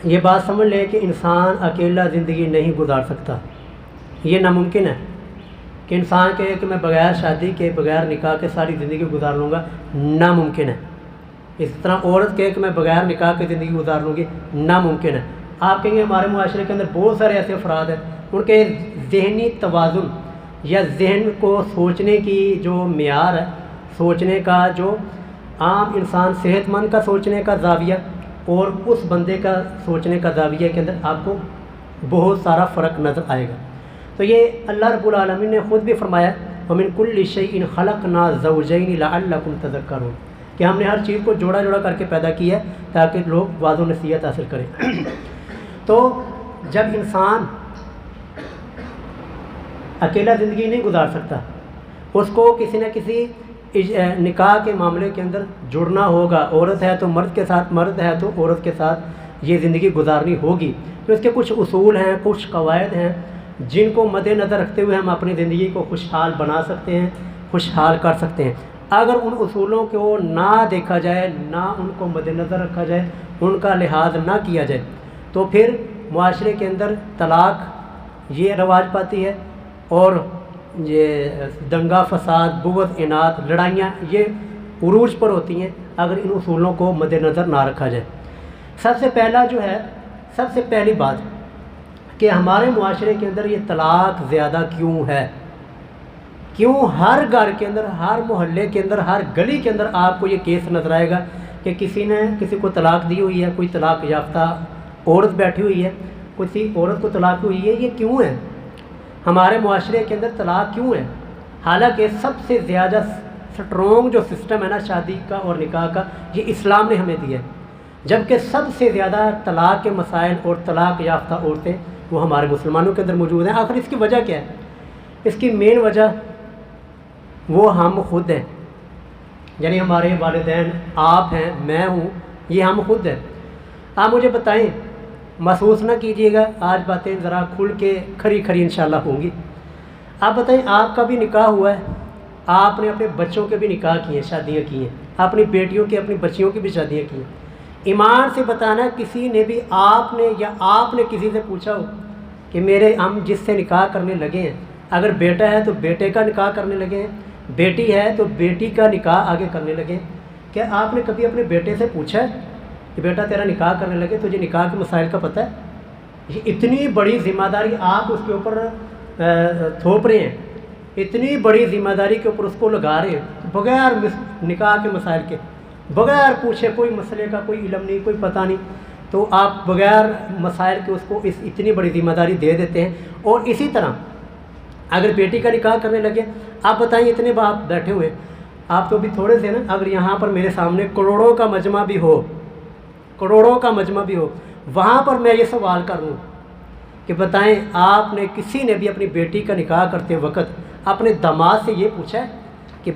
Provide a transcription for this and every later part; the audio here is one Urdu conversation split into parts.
یہ بات سمجھ لیں کہ انسان اکیلا زندگی نہیں گزار سکتا، یہ ناممکن ہے کہ انسان کہے کہ میں بغیر شادی کے بغیر نکاح کے ساری زندگی گزار لوں گا، ناممکن ہے۔ اس طرح عورت کہے کہ میں بغیر نکاح کے زندگی گزار لوں گی، ناممکن ہے۔ آپ کہیں گے ہمارے معاشرے کے اندر بہت سارے ایسے افراد ہیں، ان کے ذہنی توازن یا ذہن کو سوچنے کی جو معیار ہے، سوچنے کا جو عام انسان صحت مند کا سوچنے کا زاویہ اور اس بندے کا سوچنے کا زاویہ کے اندر آپ کو بہت سارا فرق نظر آئے گا۔ تو یہ اللہ رب العالمین نے خود بھی فرمایا وَمِن كُلِّ شَيْءٍ خَلَقْنَا زَوْجَيْنِ لَعَلَّكُمْ تَذَكَّرُونَ، کہ ہم نے ہر چیز کو جوڑا جوڑا کر کے پیدا کیا ہے تاکہ لوگ واعظ و نصیحت حاصل کریں۔ تو جب انسان اکیلا زندگی نہیں گزار سکتا، اس کو کسی نہ کسی نکاح کے معاملے کے اندر جڑنا ہوگا۔ عورت ہے تو مرد کے ساتھ، مرد ہے تو عورت کے ساتھ یہ زندگی گزارنی ہوگی۔ تو اس کے کچھ اصول ہیں، کچھ قواعد ہیں جن کو مد نظر رکھتے ہوئے ہم اپنی زندگی کو خوشحال بنا سکتے ہیں، خوشحال کر سکتے ہیں۔ اگر ان اصولوں کو نہ دیکھا جائے، نہ ان کو مد نظر رکھا جائے، ان کا لحاظ نہ کیا جائے، تو پھر معاشرے کے اندر طلاق یہ رواج پاتی ہے، اور یہ دنگا فساد، بغض، اناد، لڑائیاں یہ عروج پر ہوتی ہیں اگر ان اصولوں کو مد نظر نہ رکھا جائے۔ سب سے پہلا جو ہے، سب سے پہلی بات کہ ہمارے معاشرے کے اندر یہ طلاق زیادہ کیوں ہے؟ کیوں ہر گھر کے اندر، ہر محلے کے اندر، ہر گلی کے اندر آپ کو یہ کیس نظر آئے گا کہ کسی نے کسی کو طلاق دی ہوئی ہے، کوئی طلاق یافتہ عورت بیٹھی ہوئی ہے، کسی عورت کو طلاق ہوئی ہے؟ یہ کیوں ہے؟ ہمارے معاشرے کے اندر طلاق کیوں ہے؟ حالانکہ سب سے زیادہ سٹرونگ جو سسٹم ہے نا شادی کا اور نکاح کا، یہ اسلام نے ہمیں دیا ہے، جبکہ سب سے زیادہ طلاق کے مسائل اور طلاق یافتہ عورتیں وہ ہمارے مسلمانوں کے اندر موجود ہیں۔ آخر اس کی وجہ کیا ہے؟ اس کی مین وجہ وہ ہم خود ہیں، یعنی ہمارے والدین، آپ ہیں، میں ہوں، یہ ہم خود ہیں۔ آپ مجھے بتائیں، محسوس نہ کیجیے گا، آج باتیں ذرا کھل کے کھری کھری انشاءاللہ ہوں گی۔ آپ بتائیں، آپ کا بھی نکاح ہوا ہے، آپ نے اپنے بچوں کے بھی نکاح کیے ہیں، شادیاں کی ہیں، اپنی بیٹیوں کی، اپنی بچیوں کی بھی شادیاں کی ہیں۔ ایمان سے بتانا، کسی نے بھی آپ نے یا آپ نے کسی سے پوچھا ہو کہ میرے ہم جس سے نکاح کرنے لگے ہیں، اگر بیٹا ہے تو بیٹے کا نکاح کرنے لگے ہیں، بیٹی ہے تو بیٹی کا نکاح آگے کرنے لگے ہیں، کیا آپ نے کبھی اپنے بیٹے سے پوچھا ہے کہ بیٹا تیرا نکاح کرنے لگے تجھے نکاح کے مسائل کا پتہ ہے؟ یہ اتنی بڑی ذمہ داری آپ اس کے اوپر تھوپ رہے ہیں، اتنی بڑی ذمہ داری کے اوپر اس کو لگا رہے ہیں بغیر نکاح کے مسائل کے، بغیر پوچھے، کوئی مسئلے کا کوئی علم نہیں، کوئی پتہ نہیں، تو آپ بغیر مسائل کے اس کو اتنی بڑی ذمہ داری دے دیتے ہیں۔ اور اسی طرح اگر بیٹی کا نکاح کرنے لگے، آپ بتائیں، اتنے باپ بیٹھے ہوئے، آپ تو بھی تھوڑے سے نا، اگر یہاں پر میرے سامنے کروڑوں کا مجمع بھی ہو، کروڑوں کا مجمع بھی ہو، وہاں پر میں یہ سوال کروں کہ بتائیں، آپ نے کسی نے بھی اپنی بیٹی کا نکاح کرتے وقت اپنے داماد سے یہ پوچھا ہے کہ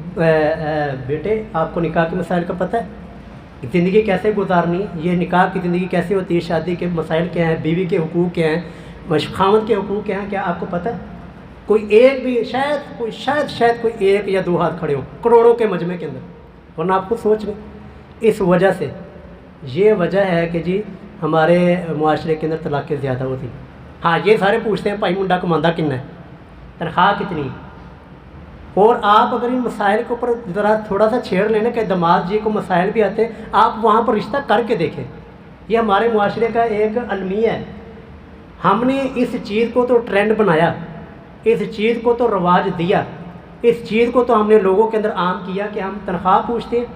بیٹے آپ کو نکاح کے مسائل کا پتہ ہے، زندگی کیسے گزارنی ہے، یہ نکاح کی زندگی کیسے ہوتی ہے، شادی کے مسائل کیا ہیں، بیوی کے حقوق کیا ہیں، خاوند کے حقوق کیا ہیں، کیا آپ کو پتہ ہے؟ کوئی ایک بھی، شاید کوئی ایک یا دو ہاتھ کھڑے ہوں کروڑوں کے مجمع کے اندر، ورنہ آپ کو سوچ لیں۔ اس وجہ سے یہ وجہ ہے کہ جی ہمارے معاشرے کے اندر طلاقیں زیادہ ہوتی ہیں۔ ہاں، یہ سارے پوچھتے ہیں بھائی منڈا کماندہ کتنا ہے، تنخواہ کتنی ہے، اور آپ اگر ان مسائل کے اوپر ذرا تھوڑا سا چھیڑ لینا کہ داماد جی کو مسائل بھی آتے ہیں، آپ وہاں پر رشتہ کر کے دیکھیں۔ یہ ہمارے معاشرے کا ایک المیہ ہے، ہم نے اس چیز کو تو ٹرینڈ بنایا، اس چیز کو تو رواج دیا، اس چیز کو تو ہم نے لوگوں کے اندر عام کیا کہ ہم تنخواہ پوچھتے ہیں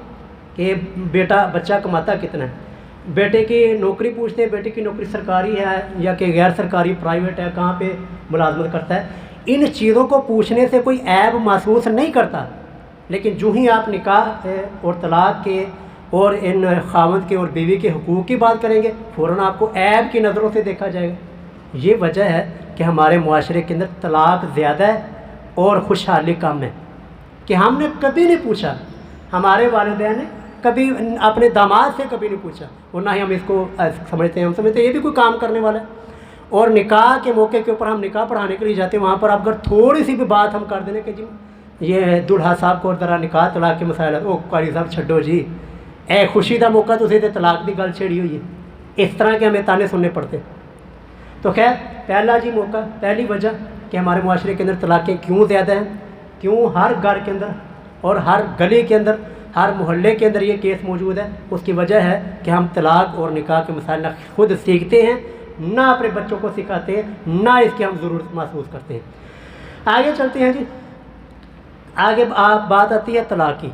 کہ بیٹا بچہ کماتا کتنا ہے، بیٹے کی نوکری پوچھتے ہیں، بیٹے کی نوکری سرکاری ہے یا کہ غیر سرکاری پرائیویٹ ہے، کہاں پہ ملازمت کرتا ہے۔ ان چیزوں کو پوچھنے سے کوئی عیب محسوس نہیں کرتا، لیکن جو ہی آپ نکاح اور طلاق کے اور ان خاوند کے اور بیوی کے حقوق کی بات کریں گے، فوراً آپ کو عیب کی نظروں سے دیکھا جائے گا۔ یہ وجہ ہے کہ ہمارے معاشرے کے اندر طلاق زیادہ ہے اور خوشحالی کم ہے، کہ ہم نے کبھی نہیں پوچھا، ہمارے والدین نے کبھی اپنے داماد سے کبھی نہیں پوچھا، اور نہ ہی ہم اس کو سمجھتے ہیں، ہم سمجھتے ہیں یہ بھی کوئی کام کرنے والا ہے۔ اور نکاح کے موقع کے اوپر ہم نکاح پڑھانے کے لیے جاتے ہیں، وہاں پر اگر تھوڑی سی بھی بات ہم کر دیں کہ جی یہ دلہا صاحب کو ذرا نکاح طلاق کے مسائل ہے، او قاری صاحب چھڈو جی، اے خوشی دا موقع تسی تے طلاق دی گل چھیڑی ہوئی ہے، اس طرح کے ہمیں تانے سننے پڑتے۔ تو خیر پہلا جی موقع، پہلی وجہ کہ ہمارے معاشرے کے اندر طلاقیں کیوں زیادہ ہیں، کیوں ہر گھر کے اندر اور ہر گلی کے اندر، ہر محلے کے اندر یہ کیس موجود ہے، اس کی وجہ ہے کہ ہم طلاق اور نکاح کے مسائل نہ خود سیکھتے ہیں، نہ اپنے بچوں کو سکھاتے ہیں، نہ اس کی ہم ضرورت محسوس کرتے ہیں۔ آگے چلتے ہیں جی، آگے بات آتی ہے طلاق کی۔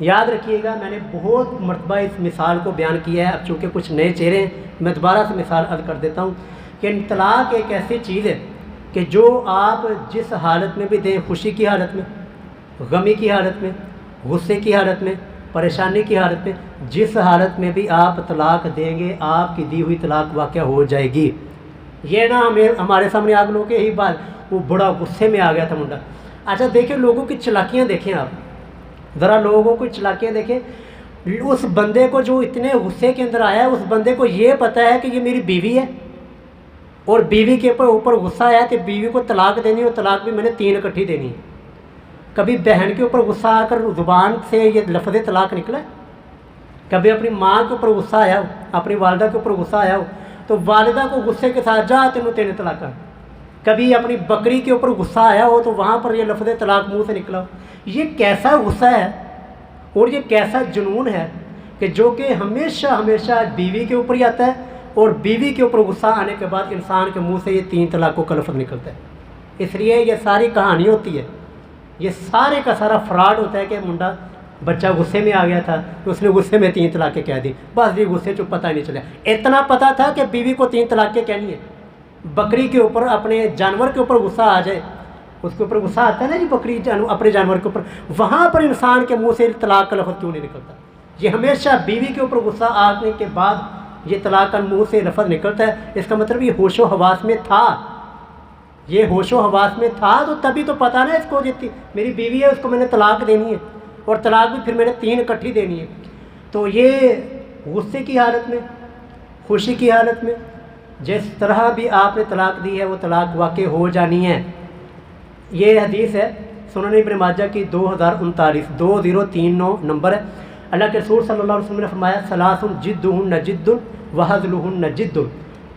یاد رکھیے گا میں نے بہت مرتبہ اس مثال کو بیان کیا ہے، اب چونکہ کچھ نئے چہرے ہیں میں دوبارہ سے مثال عرض کر دیتا ہوں کہ طلاق ایک ایسی چیز ہے کہ جو آپ جس حالت میں بھی دیں، خوشی کی حالت میں، غمی کی حالت میں، غصے کی حالت میں، پریشانی کی حالت میں، جس حالت میں بھی آپ طلاق دیں گے آپ کی دی ہوئی طلاق واقع ہو جائے گی۔ یہ نہ ہمارے سامنے آپ لوگوں کے ہی بات وہ بڑا غصے میں آ گیا تھا منڈا۔ اچھا دیکھیں لوگوں کی چلاکیاں دیکھیں، آپ ذرا لوگوں کی چلاکیاں دیکھیں۔ اس بندے کو جو اتنے غصے کے اندر آیا ہے، اس بندے کو یہ پتہ ہے کہ یہ میری بیوی ہے اور بیوی کے اوپر غصہ آیا کہ بیوی کو طلاق دینی اور طلاق بھی میں نے 3 اکٹھی دینی ہے۔ کبھی بہن کے اوپر غصہ آ کر زبان سے یہ لفظ طلاق نکلا ہے؟ کبھی اپنی ماں کے اوپر غصہ آیا ہو، اپنی والدہ کے اوپر غصہ آیا ہو تو والدہ کو غصے کے ساتھ جا تینوں طلاق کر۔ کبھی اپنی بکری کے اوپر غصہ آیا ہو تو وہاں پر یہ لفظ طلاق منہ سے نکلا ہو۔ یہ کیسا غصہ ہے اور یہ کیسا جنون ہے کہ جو کہ ہمیشہ ہمیشہ بیوی کے اوپر ہی آتا ہے، اور بیوی کے اوپر غصہ آنے کے بعد انسان کے منہ سے یہ 3 طلاقوں کا لفظ نکلتا ہے۔ اس لیے یہ ساری کہانی ہوتی ہے، یہ سارے کا سارا فراڈ ہوتا ہے کہ منڈا بچہ غصے میں آ گیا تھا تو اس نے غصے میں 3 طلاقیں کہہ دی، بس یہ غصے چ پتہ ہی نہیں چلا۔ اتنا پتہ تھا کہ بیوی کو 3 طلاقیں کہنی ہے۔ بکری کے اوپر، اپنے جانور کے اوپر غصہ آ جائے، اس کے اوپر غصہ آتا ہے نا جی، بکری اپنے جانور کے اوپر، وہاں پر انسان کے منہ سے طلاق کا لفظ کیوں نہیں نکلتا؟ یہ ہمیشہ بیوی کے اوپر غصہ آنے کے بعد یہ طلاق کا منہ سے لفظ نکلتا ہے۔ اس کا مطلب یہ ہوش و حواس میں تھا، یہ ہوش و حواس میں تھا تو تبھی تو پتہ نا اس کو میری بیوی ہے، اس کو میں نے طلاق دینی ہے اور طلاق بھی پھر میں نے 3 اکٹھی دینی ہے۔ تو یہ غصے کی حالت میں، خوشی کی حالت میں جس طرح بھی آپ نے طلاق دی ہے وہ طلاق واقع ہو جانی ہے۔ یہ حدیث ہے سنن ابن ماجہ کی 2039 نمبر ہے۔ اللہ کے رسول صلی اللہ علیہ وسلم نے فرمایا ثلاث جدہن جد وہزلہن جد،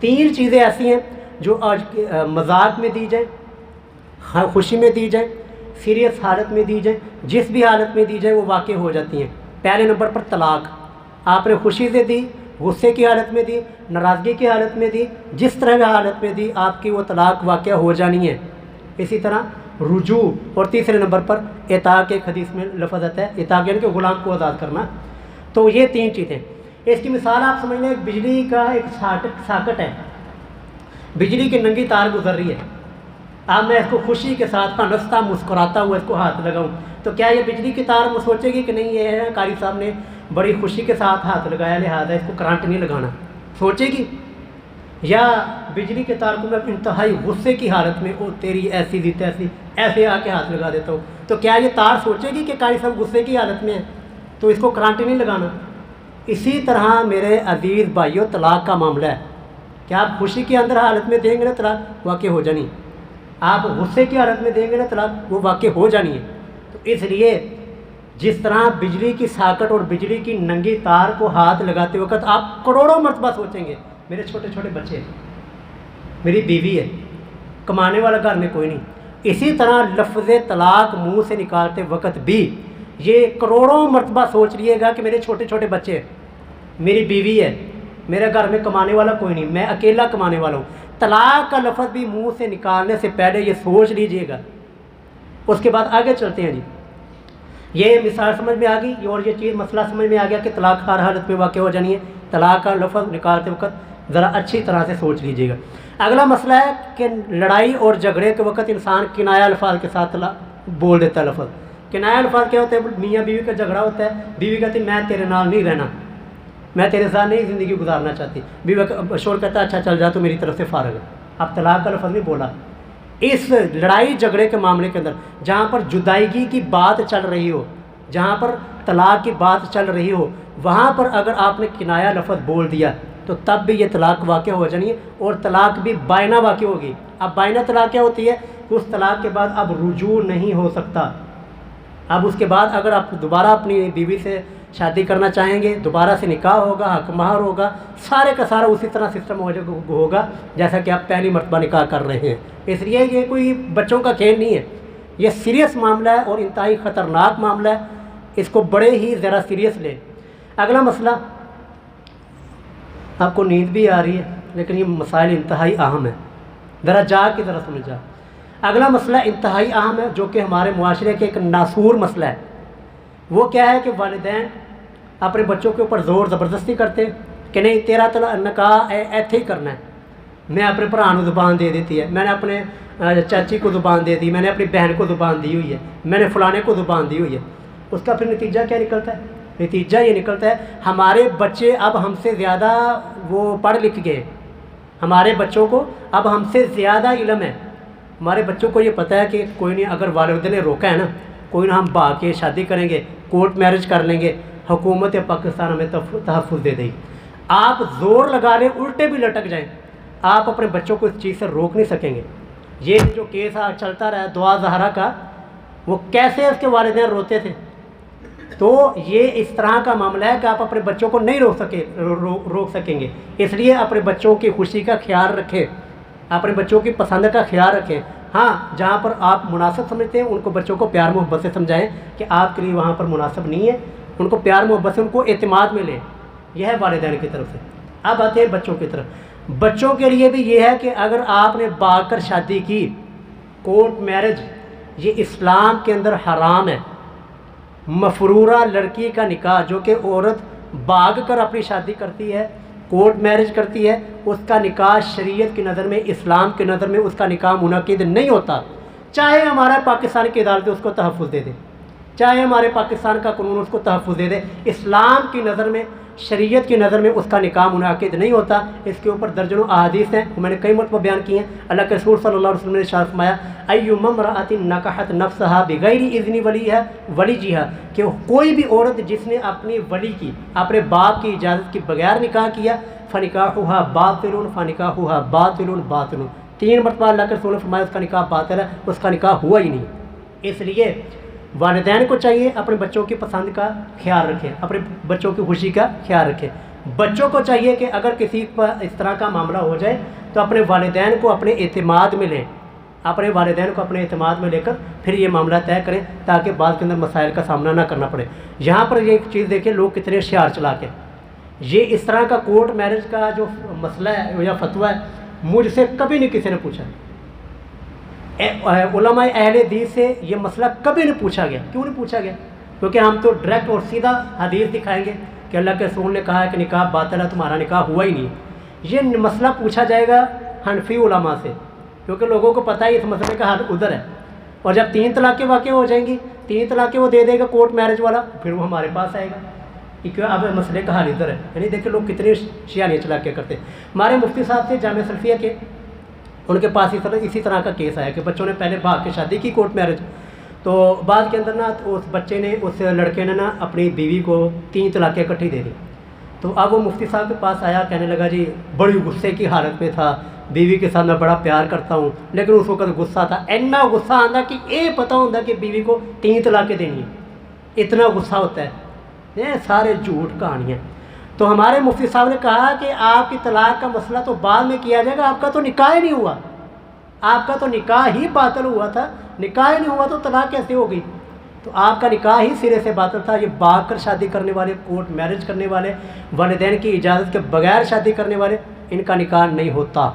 3 چیزیں ایسی ہیں جو آج مذاق میں دی جائیں، خوشی میں دی جائیں، سیریس حالت میں دی جائیں، جس بھی حالت میں دی جائے وہ واقع ہو جاتی ہیں۔ پہلے نمبر پر طلاق، آپ نے خوشی سے دی، غصے کی حالت میں دی، ناراضگی کی حالت میں دی، جس طرح کی حالت میں دی آپ کی وہ طلاق واقع ہو جانی ہے۔ اسی طرح رجوع، اور تیسرے نمبر پر عتاق، ایک حدیث میں لفظ آتا ہے عتاق یعنی کہ غلام کو آزاد کرنا۔ تو یہ 3 چیزیں، اس کی مثال آپ سمجھ لیں ایک بجلی کا ایک ساکٹ ہے، بجلی کی ننگی تار گزر رہی ہے، اب میں اس کو خوشی کے ساتھ ہنستا مسکراتا ہوا اس کو ہاتھ لگاؤں تو کیا یہ بجلی کی تار سوچے گی کہ نہیں یہ ہے قاری صاحب نے بڑی خوشی کے ساتھ ہاتھ لگایا لہٰذا اس کو کرنٹ نہیں لگانا، سوچے گی؟ یا بجلی کے تار کو میں انتہائی غصے کی حالت میں او تیری ایسی دی تیسی ایسے آ کے ہاتھ لگا دیتا ہوں تو کیا یہ تار سوچے گی کہ قاری صاحب غصے کی حالت میں ہے تو اس کو کرنٹ نہیں لگانا؟ اسی طرح میرے عزیز بھائیوں طلاق کا معاملہ ہے کہ آپ خوشی کی اندر حالت میں دیں گے نا طلاق واقع ہو جانی، آپ غصے کی حالت میں دیں گے نا طلاق وہ واقع ہو جانی ہے۔ تو اس لیے جس طرح بجلی کی ساکٹ اور بجلی کی ننگی تار کو ہاتھ لگاتے وقت آپ کروڑوں مرتبہ سوچیں گے میرے چھوٹے چھوٹے بچے ہیں، میری بیوی ہے، کمانے والا گھر میں کوئی نہیں، اسی طرح لفظ طلاق منہ سے نکالتے وقت بھی یہ کروڑوں مرتبہ سوچ لیے گا کہ میرے چھوٹے چھوٹے بچے ہیں، میری بیوی ہے، میرے گھر میں کمانے والا کوئی نہیں، میں اکیلا کمانے والا ہوں۔ طلاق کا لفظ بھی منہ سے نکالنے سے پہلے یہ سوچ لیجئے گا۔ اس کے بعد آگے چلتے ہیں جی، یہ مثال سمجھ میں آ گئی اور یہ چیز مسئلہ سمجھ میں آ گیا کہ طلاق ہر حالت میں واقع ہو جانی ہے۔ طلاق کا لفظ نکالتے وقت ذرا اچھی طرح سے سوچ لیجئے گا۔ اگلا مسئلہ ہے کہ لڑائی اور جھگڑے کے وقت انسان کنایا الفاظ کے ساتھ بول دیتا ہے لفظ۔ کنایا الفاظ کیا ہوتا ہے؟ میاں بیوی کا جھگڑا ہوتا ہے، بیوی کہتی ہے میں تیرے نال نہیں رہنا، میں تیرے ساتھ نہیں زندگی گزارنا چاہتی، بیوی شور کہتا ہے اچھا چل جا تو میری طرف سے فارغ ہے۔ اب طلاق کا لفظ نہیں بولا۔ اس لڑائی جھگڑے کے معاملے کے اندر جہاں پر جدائیگی کی بات چل رہی ہو، جہاں پر طلاق کی بات چل رہی ہو، وہاں پر اگر آپ نے کنایا لفظ بول دیا تو تب بھی یہ طلاق واقع ہو جانی ہے اور طلاق بھی بائنہ واقع ہوگی۔ اب بائنہ طلاق کیا ہوتی ہے؟ اس طلاق کے بعد اب رجوع نہیں ہو سکتا۔ اب اس کے بعد اگر آپ دوبارہ اپنی بیوی سے شادی کرنا چاہیں گے دوبارہ سے نکاح ہوگا، حق مہر ہوگا، سارے کا سارا اسی طرح سسٹم ہوگا جیسا کہ آپ پہلی مرتبہ نکاح کر رہے ہیں۔ اس لیے یہ کوئی بچوں کا کھیل نہیں ہے، یہ سیریس معاملہ ہے اور انتہائی خطرناک معاملہ ہے، اس کو بڑے ہی ذرا سیریس لیں۔ اگلا مسئلہ، آپ کو نیند بھی آ رہی ہے لیکن یہ مسائل انتہائی اہم ہے، ذرا جاگ کے ذرا سمجھا۔ اگلا مسئلہ انتہائی اہم ہے جو کہ ہمارے معاشرے کے ایک ناسور مسئلہ ہے، وہ کیا ہے کہ والدین اپنے بچوں کے اوپر زور زبردستی کرتے کہ نہیں تیرا نکاح ایتھے ہی کرنا ہے۔ میں اپنے بھرا کو زبان دے دیتی ہے، میں نے اپنے چاچی کو زبان دے دی، میں نے اپنی بہن کو زبان دی ہوئی ہے، میں نے فلانے کو زبان دی ہوئی ہے۔ اس کا پھر نتیجہ کیا نکلتا ہے؟ نتیجہ یہ نکلتا ہے ہمارے بچے اب ہم سے زیادہ وہ پڑھ لکھ گئے، ہمارے بچوں کو اب ہم سے زیادہ علم ہے، ہمارے بچوں کو یہ پتہ ہے کہ کوئی نہیں، اگر والدین نے روکا ہے نا، کوئی نہ ہم بھاگ کے شادی کریں گے، کورٹ میرج کر لیں گے، حکومت پاکستان ہمیں تحفظ دے دے گی۔ آپ زور لگا لیں، الٹے بھی لٹک جائیں، آپ اپنے بچوں کو اس چیز سے روک نہیں سکیں گے۔ یہ جو کیس چلتا رہا دعا زہرا کا، وہ کیسے اس کے والدین روتے تھے، تو یہ اس طرح کا معاملہ ہے کہ آپ اپنے بچوں کو نہیں روک سکیں گے۔ اس لیے اپنے بچوں کی خوشی کا خیال رکھیں، اپنے بچوں کی پسند کا خیال رکھیں۔ ہاں جہاں پر آپ مناسب سمجھتے ہیں ان کو بچوں کو پیار محبت سے سمجھائیں کہ آپ کے لیے وہاں پر مناسب نہیں ہے، ان کو پیار محبت سے ان کو اعتماد میں لیں، یہ ہے والدین کی طرف سے۔ اب آتے ہیں بچوں کی طرف۔ بچوں کے لیے بھی یہ ہے کہ اگر آپ نے بھاگ کر شادی کی، کورٹ میرج یہ اسلام کے اندر حرام ہے۔ مفرورہ لڑکی کا نکاح جو کہ عورت بھاگ کر اپنی شادی کرتی ہے، کورٹ میرج کرتی ہے، اس کا نکاح شریعت کی نظر میں، اسلام کی نظر میں اس کا نکاح منعقد نہیں ہوتا، چاہے ہمارا پاکستان کی عدالتیں اس کو تحفظ دے دیں، چاہے ہمارے پاکستان کا قانون اس کو تحفظ دے دے، اسلام کی نظر میں، شریعت کی نظر میں اس کا نکاح منعقد نہیں ہوتا۔ اس کے اوپر درجنوں احادیث ہیں، میں نے کئی مرتبہ بیان کی ہیں۔ اللہ کے رسول صلی اللہ علیہ وسلم نے ارشاد فرمایا ایما امرأۃ نکحت نفسها بغیر اذن ولیها، کہ کوئی بھی عورت جس نے اپنی ولی کی، اپنے باپ کی اجازت کے بغیر نکاح کیا، فنکاحها باطل فنکاحها باطل باطل، 3 مرتبہ اللہ کے رسول نے فرمایا اس کا نکاح باطل ہے، اس کا نکاح ہوا ہی نہیں۔ اس لیے والدین کو چاہیے اپنے بچوں کی پسند کا خیال رکھیں، اپنے بچوں کی خوشی کا خیال رکھیں۔ بچوں کو چاہیے کہ اگر کسی پر اس طرح کا معاملہ ہو جائے تو اپنے والدین کو اپنے اعتماد میں لیں، اپنے والدین کو اپنے اعتماد میں لے کر پھر یہ معاملہ طے کریں تاکہ بعد کے اندر مسائل کا سامنا نہ کرنا پڑے۔ یہاں پر یہ ایک چیز دیکھیں لوگ کتنے ہوشیار چلا کے، یہ اس طرح کا کورٹ میرج کا جو مسئلہ ہے یا فتویٰ ہے مجھ سے کبھی نہیں کسی نے پوچھا، علماء اہل حدیث سے یہ مسئلہ کبھی نہیں پوچھا گیا۔ کیوں نہیں پوچھا گیا؟ کیونکہ ہم تو ڈائریکٹ اور سیدھا حدیث دکھائیں گے کہ اللہ کے رسول نے کہا ہے کہ نکاح باطل ہے، تمہارا نکاح ہوا ہی نہیں۔ یہ مسئلہ پوچھا جائے گا حنفی علماء سے، کیونکہ لوگوں کو پتہ ہے اس مسئلے کا حل ادھر ہے، اور جب 3 طلاقیں واقع ہو جائیں گی، 3 طلاقیں وہ دے دے گا کورٹ میرج والا، پھر وہ ہمارے پاس آئے گا کہ اب مسئلے کا حل ادھر ہے۔ یعنی دیکھیں لوگ کتنے شیانیاں چلا کے کرتے ہیں۔ ہمارے مفتی صاحب سے جامعہ سلفیہ کے، ان کے پاس اسی طرح کا کیس آیا کہ بچوں نے پہلے بھاگ کے شادی کی کورٹ میرج، تو بعد کے اندر نا اس بچے نے، اس لڑکے نے نا اپنی بیوی کو 3 طلاقیں اکٹھی دے دی۔ تو اب وہ مفتی صاحب کے پاس آیا، کہنے لگا جی بڑی غصے کی حالت میں تھا، بیوی کے ساتھ میں بڑا پیار کرتا ہوں، لیکن اس وقت غصہ تھا، اتنا غصہ آتا کہ یہ پتہ ہوتا کہ بیوی کو 3 طلاقیں دینی ہے، اتنا غصہ ہوتا ہے۔ یہ سارے جھوٹ کہانیاں۔ تو ہمارے مفتی صاحب نے کہا کہ آپ کی طلاق کا مسئلہ تو بعد میں کیا جائے گا، آپ کا تو نکاح ہی نہیں ہوا، آپ کا تو نکاح ہی باطل ہوا تھا، نکاح ہی نہیں ہوا تو طلاق کیسے ہو گئی؟ تو آپ کا نکاح ہی سرے سے باطل تھا۔ یہ بھاگ کر شادی کرنے والے، کورٹ میرج کرنے والے، والدین کی اجازت کے بغیر شادی کرنے والے، ان کا نکاح نہیں ہوتا۔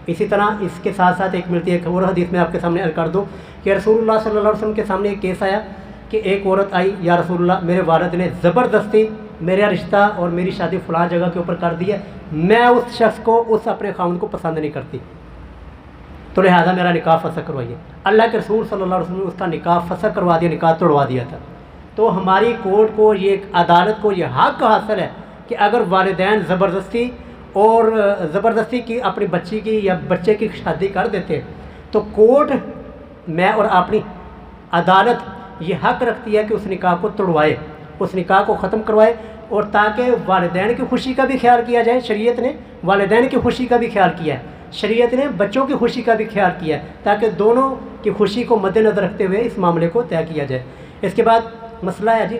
اسی طرح اس کے ساتھ ساتھ ایک ملتی ہے ایک اور حدیث میں آپ کے سامنے عرض کر دوں کہ رسول اللہ صلی اللہ علیہ وسلم کے سامنے ایک کیس آیا کہ ایک عورت آئی، یا رسول اللہ میرے والد نے زبردستی میرا رشتہ اور میری شادی فلاں جگہ کے اوپر کر دی ہے، میں اس شخص کو، اس اپنے خاوند کو پسند نہیں کرتی، تو لہٰذا میرا نکاح فسخ کروائیے۔ اللہ کے رسول صلی اللہ علیہ وسلم نے اس کا نکاح فسخ کروا دیا، نکاح توڑوا دیا تھا۔ تو ہماری کورٹ کو، یہ عدالت کو یہ حق حاصل ہے کہ اگر والدین زبردستی کی اپنی بچی کی یا بچے کی شادی کر دیتے تو کورٹ میں اور اپنی عدالت یہ حق رکھتی ہے کہ اس نکاح کو توڑوائے، اس نکاح کو ختم کروائے، اور تاکہ والدین کی خوشی کا بھی خیال کیا جائے۔ شریعت نے والدین کی خوشی کا بھی خیال کیا ہے، شریعت نے بچوں کی خوشی کا بھی خیال کیا ہے، تاکہ دونوں کی خوشی کو مد نظر رکھتے ہوئے اس معاملے کو طے کیا جائے۔ اس کے بعد مسئلہ ہے جی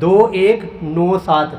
2197।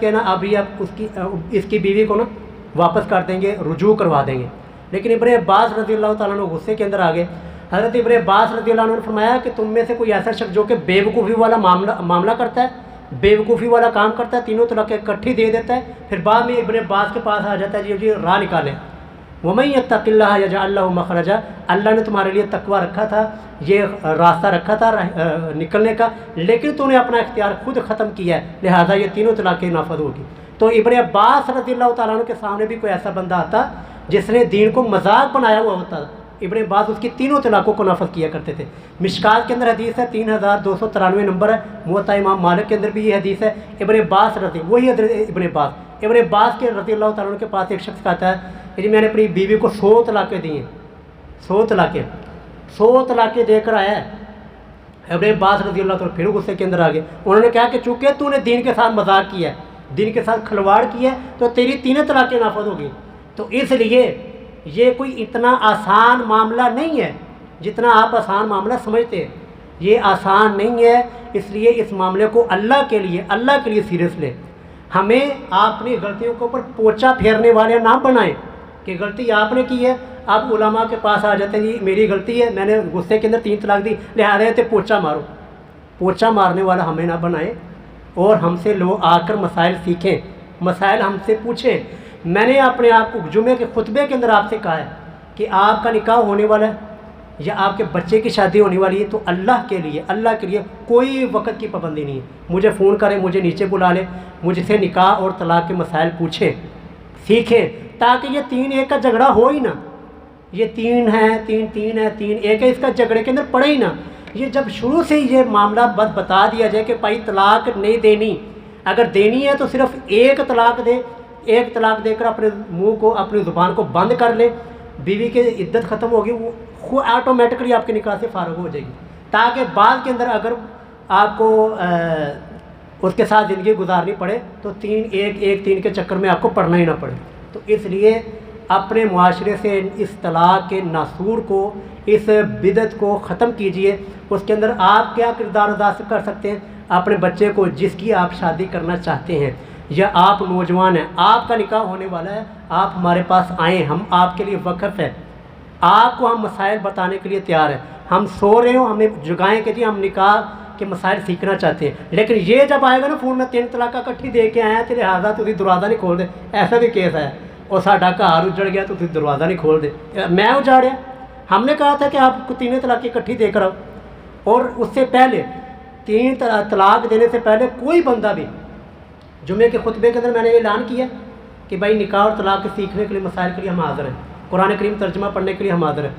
کہ نا ابھی آپ اس کی بیوی کو نا واپس کر دیں گے، رجوع کروا دیں گے، لیکن ابن عباس رضی اللہ تعالیٰ عنہ غصے کے اندر آ گئے۔ حضرت ابن عباس رضی اللہ عنہ نے فرمایا کہ تم میں سے کوئی ایسا شخص جو کہ بے وقوفی والا معاملہ کرتا ہے، بے وقوفی والا کام کرتا ہے، تینوں طلاق اکٹھی دے دیتا ہے، پھر بعد میں ابن عباس کے پاس آ جاتا ہے جی راہ نکالیں، وَمَن يَتَّقِ اللَّهَ يَجْعَل لَّهُ مَخْرَجًا، اللہ نے تمہارے لیے تقوی رکھا تھا، یہ راستہ رکھا تھا نکلنے کا، لیکن تو نے اپنا اختیار خود ختم کیا ہے، لہٰذا یہ تینوں طلاقیں نافذ ہوگی۔ تو ابن عباس رضی اللہ تعالیٰ عنہ کے سامنے بھی کوئی ایسا بندہ آتا جس نے دین کو مذاق بنایا ہوا ہوتا، ابن عباس اس کی تینوں طلاقوں کو نافذ کیا کرتے تھے۔ مشکات کے اندر حدیث ہے 3293 نمبر ہے، موطا امام مالک کے اندر بھی یہ حدیث ہے۔ ابن عباس وہی ابن عباس کے رضی اللہ تعالیٰ عنہ کے پاس ایک شخص کہتا ہے کہ میں نے اپنی بیوی کو 100 طلاقیں دی ہیں، 100 طلاقیں دے کر آیا ہے۔ ابن عباس رضی اللہ تعالیٰ پھر غصے کے اندر آ گئے، انہوں نے کہا کہ چونکہ تو نے دین کے ساتھ مذاق کیا ہے، دین کے ساتھ کھلواڑ کیا ہے، تو تیری تینوں طلاقیں نافذ ہوگی۔ تو اس لیے یہ کوئی اتنا آسان معاملہ نہیں ہے جتنا آپ آسان معاملہ سمجھتے ہیں، یہ آسان نہیں ہے، اس لیے اس معاملے کو اللہ کے لیے سیریس لیں۔ ہمیں اپنی غلطیوں کے اوپر پوچھا پھیرنے والے نہ بنائیں کہ غلطی آپ نے کی ہے، آپ علماء کے پاس آ جاتے ہیں جی میری غلطی ہے، میں نے غصے کے اندر 3 طلاق دی، لہٰذا تے پوچھا مارو۔ پوچھا مارنے والا ہمیں نہ بنائیں، اور ہم سے لوگ آ کر مسائل سیکھیں، مسائل ہم سے پوچھیں۔ میں نے اپنے آپ کو جمعے کے خطبے کے اندر آپ سے کہا ہے کہ آپ کا نکاح ہونے والا ہے یا آپ کے بچے کی شادی ہونے والی ہے تو اللہ کے لیے کوئی وقت کی پابندی نہیں ہے۔ مجھے فون کریں، مجھے نیچے بلا لیں، مجھ سے نکاح اور طلاق کے مسائل پوچھیں، سیکھیں، تاکہ یہ 3-1 کا جھگڑا ہو ہی نہ، یہ 3 ہے 3 ہے، اس کا جھگڑے کے اندر پڑے ہی نہ۔ یہ جب شروع سے ہی یہ معاملہ بتا دیا جائے کہ بھائی طلاق نہیں دینی، اگر دینی ہے تو صرف ایک طلاق دے کر اپنے منہ کو، اپنی زبان کو بند کر لے، بیوی کی عدت ختم ہوگی، وہ آٹومیٹکلی آپ کے نکاح سے فارغ ہو جائے گی، تاکہ بعد کے اندر اگر آپ کو اس کے ساتھ زندگی گزارنی پڑے تو 3 کے چکر میں آپ کو پڑھنا ہی نہ پڑے۔ تو اس لیے اپنے معاشرے سے اس طلاق کے ناسور کو، اس بدعت کو ختم کیجئے۔ اس کے اندر آپ کیا کردار ادا کر سکتے ہیں؟ اپنے بچے کو جس کی آپ شادی کرنا چاہتے ہیں، یا آپ نوجوان ہیں، آپ کا نکاح ہونے والا ہے، آپ ہمارے پاس آئیں، ہم آپ کے لیے وقف ہیں، آپ کو ہم مسائل بتانے کے لیے تیار ہیں۔ ہم سو رہے ہوں، ہمیں جگائیں کہ جی ہم نکاح کے مسائل سیکھنا چاہتے ہیں، لیکن یہ جب آئے گا نا فون میں 3 طلاق اکٹھی دے کے آیا تو لہٰذا تھی دروازہ نہیں کھول دے، ایسا بھی کیس ہے، اور ساڈا گھر اجڑ گیا تو تھی دروازہ نہیں کھول دے، میں اجاڑیا؟ ہم نے کہا تھا کہ آپ کو 3 طلاق اکٹھی دے کر آؤ۔ اور اس سے پہلے 3 طلاق دینے سے پہلے کوئی بندہ بھی، جمعے کے خطبے کے اندر میں نے اعلان کیا کہ بھائی نکاح اور طلاق کے سیکھنے کے لیے، مسائل کے لیے ہم حاضر ہیں، قرآن کریم ترجمہ پڑھنے کے لیے ہم حاضر ہیں۔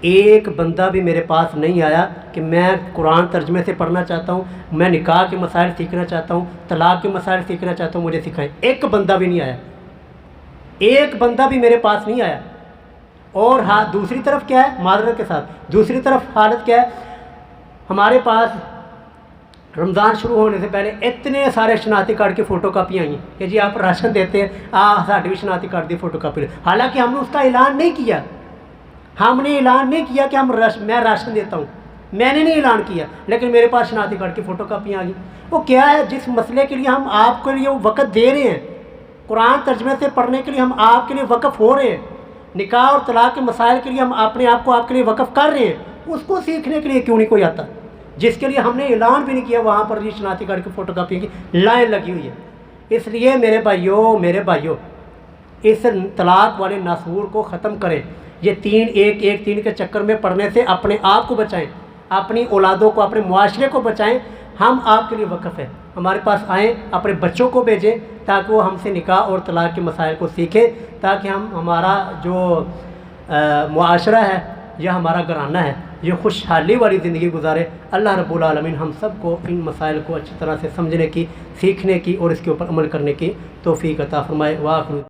ایک بندہ بھی میرے پاس نہیں آیا کہ میں قرآن ترجمے سے پڑھنا چاہتا ہوں، میں نکاح کے مسائل سیکھنا چاہتا ہوں، طلاق کے مسائل سیکھنا چاہتا ہوں، مجھے سکھائیں۔ ایک بندہ بھی نہیں آیا، ایک بندہ بھی میرے پاس نہیں آیا۔ اور دوسری طرف کیا ہے، معذرت کے ساتھ دوسری طرف حالت کیا ہے، ہمارے پاس رمضان شروع ہونے سے پہلے اتنے سارے شناختی کارڈ کی فوٹو کاپی آئی ہیں کہ جی آپ راشن دیتے ہیں، ساڈی بھی شناختی کارڈ دی فوٹو کاپی، حالانکہ ہم نے اس کا اعلان نہیں کیا، ہم نے اعلان نہیں کیا کہ میں راشن دیتا ہوں، میں نے نہیں اعلان کیا، لیکن میرے پاس شناختی کارڈ کی فوٹو کاپیاں آ گئی۔ وہ کیا ہے، جس مسئلے کے لیے ہم آپ کے لیے وقت دے رہے ہیں، قرآن ترجمے سے پڑھنے کے لیے ہم آپ کے لیے وقف ہو رہے ہیں، نکاح اور طلاق کے مسائل کے لیے ہم اپنے آپ کو آپ کے لیے وقف کر رہے ہیں، اس کو سیکھنے کے لیے کیوں نہیں کوئی آتا؟ جس کے لیے ہم نے اعلان بھی نہیں کیا، وہاں پر یہ شناختی کارڈ کی فوٹو کاپی کی لائن لگی ہوئی ہے۔ اس لیے میرے بھائیوں اس طلاق والے ناسور کو ختم کریں۔ یہ 3 کے چکر میں پڑھنے سے اپنے آپ کو بچائیں، اپنی اولادوں کو، اپنے معاشرے کو بچائیں۔ ہم آپ کے لیے وقف ہیں، ہمارے پاس آئیں، اپنے بچوں کو بھیجیں تاکہ وہ ہم سے نکاح اور طلاق کے مسائل کو سیکھیں، تاکہ ہمارا جو معاشرہ ہے یا ہمارا گھرانہ ہے یہ خوشحالی والی زندگی گزارے۔ اللہ رب العالمین ہم سب کو ان مسائل کو اچھی طرح سے سمجھنے کی، سیکھنے کی اور اس کے اوپر عمل کرنے کی توفیق عطا فرمائے۔ وآخر